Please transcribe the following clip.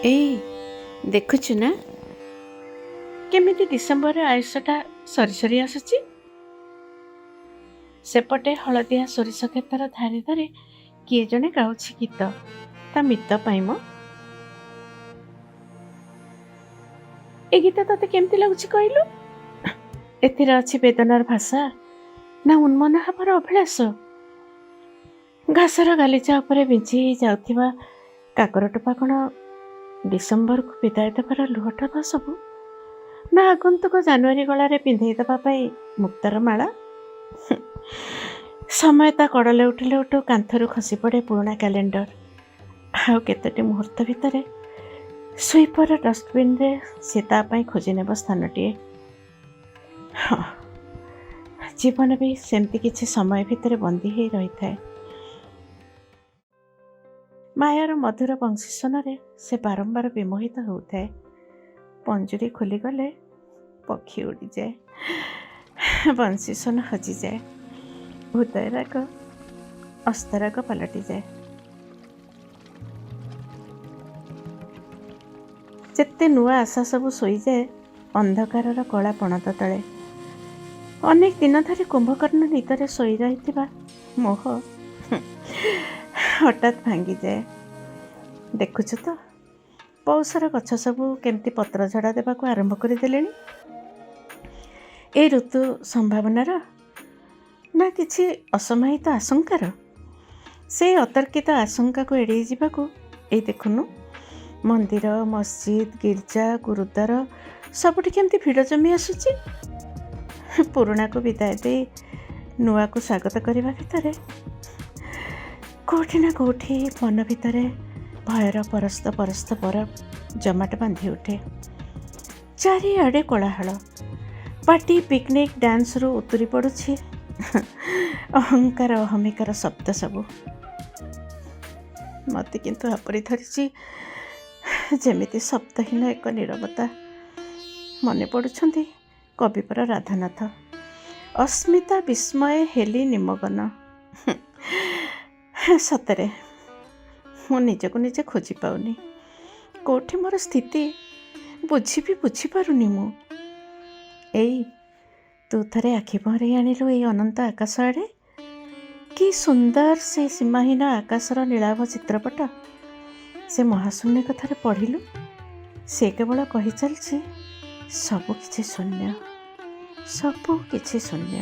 ଏଇ ଦେଖୁଛୁ ନା କେମିତି ଡିସେମ୍ବର ଆୟୁଷଟା ସରି ସରି ଆସୁଛି। ସେପଟେ ହଳଦିଆ ସୋରିଷ କ୍ଷେତର ଧାରେ ଧାରେ କିଏ ଜଣେ ଗାଉଛି ଗୀତ ତା ମିତ ପାଇଁ ମ। ଏ ଗୀତ ତତେ କେମିତି ଲାଗୁଛି କହିଲୁ? ଏଥିରେ ଅଛି ବେଦନାର ଭାଷା ନା ଉନ୍ମନ ହେବାର ଅଭିଳାଷ? ଘାସର ଗାଲିଚା ଉପରେ ବିଞ୍ଚି ଯାଉଥିବା କାକର ଟୋପା କ'ଣ ଡିସେମ୍ବରକୁ ବିଦାୟ ଦେବାର ଲୁହଟବା ସବୁ, ନା ଆଗନ୍ତୁକ ଜାନୁଆରୀ ଗଳାରେ ପିନ୍ଧେଇ ଦେବା ପାଇଁ ମୁକ୍ତାର ମାଳା? ସମୟ ତା କଡ଼ ଲେଉଟୁ ଲେଉଟୁ କାନ୍ଥରୁ ଖସି ପଡ଼େ ପୁରୁଣା କ୍ୟାଲେଣ୍ଡର। ଆଉ କେତୋଟି ମୁହୂର୍ତ୍ତ ଭିତରେ ସୁଇପର ଡଷ୍ଟବିନ୍ରେ ସେ ତା ପାଇଁ ଖୋଜି ନେବ ସ୍ଥାନଟିଏ। ହଁ, ଜୀବନ ବି ସେମିତି କିଛି ସମୟ ଭିତରେ ବନ୍ଦୀ ହେଇ ରହିଥାଏ। ମାୟାର ମଧୁର ବଂଶୀସ୍ୱନରେ ସେ ବାରମ୍ବାର ବିମୋହିତ ହେଉଥାଏ। ପଞ୍ଜୁରୀ ଖୋଲିଗଲେ ପକ୍ଷୀ ଉଡ଼ିଯାଏ, ବଂଶୀସ୍ୱନ ହଜିଯାଏ, ହୃଦୟରାଗ ଅସ୍ତରାଗ ପାଲଟିଯାଏ। ଯେତେ ନୂଆ ଆଶା ସବୁ ଶୋଇଯାଏ ଅନ୍ଧକାରର କଳା ପଣତ ତଳେ। ଅନେକ ଦିନ ଧରି କୁମ୍ଭକର୍ଣ୍ଣ ନିଦରେ ଶୋଇ ରହିଥିବା ମୋହ ହଠାତ୍ ଭାଙ୍ଗିଯାଏ। ଦେଖୁଛୁ ତ ପୌଷର ଗଛ ସବୁ କେମିତି ପତ୍ର ଝଡ଼ା ଦେବାକୁ ଆରମ୍ଭ କରିଦେଲେଣି। ଏଇ ଋତୁ ସମ୍ଭାବନାର ନା କିଛି ଅସମାହିତ ଆଶଙ୍କାର? ସେଇ ଅତର୍କିତ ଆଶଙ୍କାକୁ ଏଡ଼େଇ ଯିବାକୁ ଏଇ ଦେଖୁନୁ ମନ୍ଦିର, ମସଜିଦ, ଗିର୍ଜା, ଗୁରୁଦ୍ୱାର ସବୁଠି କେମିତି ଭିଡ଼ ଜମି ଆସୁଛି। ପୁରୁଣାକୁ ବିଦାୟ ଦେଇ ନୂଆକୁ ସ୍ୱାଗତ କରିବା ଭିତରେ କେଉଁଠି ନା କେଉଁଠି ମନ ଭିତରେ ଭୟର ପରସ୍ତ ପରସ୍ତ ବରଫ ଜମାଟ ବାନ୍ଧି ଉଠେ। ଚାରିଆଡ଼େ କୋଳାହଳ, ପାର୍ଟି, ପିକନିକ୍, ଡ୍ୟାନ୍ସରୁ ଉତୁରି ପଡ଼ୁଛି ଅହଙ୍କାର ଅହମିକାର ଶବ୍ଦ ସବୁ। ମୋତେ କିନ୍ତୁ ଆପରି ଧରିଛି ଯେମିତି ଶବ୍ଦହୀନ ଏକ ନୀରବତା। ମନେ ପଡ଼ୁଛନ୍ତି କବିପର ରାଧାନାଥ, ଅସ୍ମିତା ବିସ୍ମୟ ହେଲି ନିମଗନ। ସତରେ ମୁଁ ନିଜକୁ ନିଜେ ଖୋଜି ପାଉନି। କେଉଁଠି ମୋର ସ୍ଥିତି ବୁଝିପାରୁନି ମୁଁ। ଏଇ ତୁ ଥରେ ଆଖି ପହଁରେଇ ଆଣିଲୁ ଏଇ ଅନନ୍ତ ଆକାଶ ଆଡ଼େ। କି ସୁନ୍ଦର ସେ ସୀମାହୀନ ଆକାଶର ନୀଳାଭ ଚିତ୍ରପଟ। ସେ ମହାଶୂନ୍ୟ କଥାରେ ପଢ଼ିଲୁ, ସେ କେବଳ କହିଚାଲିଛି ସବୁ କିଛି ଶୂନ୍ୟ, ସବୁ କିଛି ଶୂନ୍ୟ।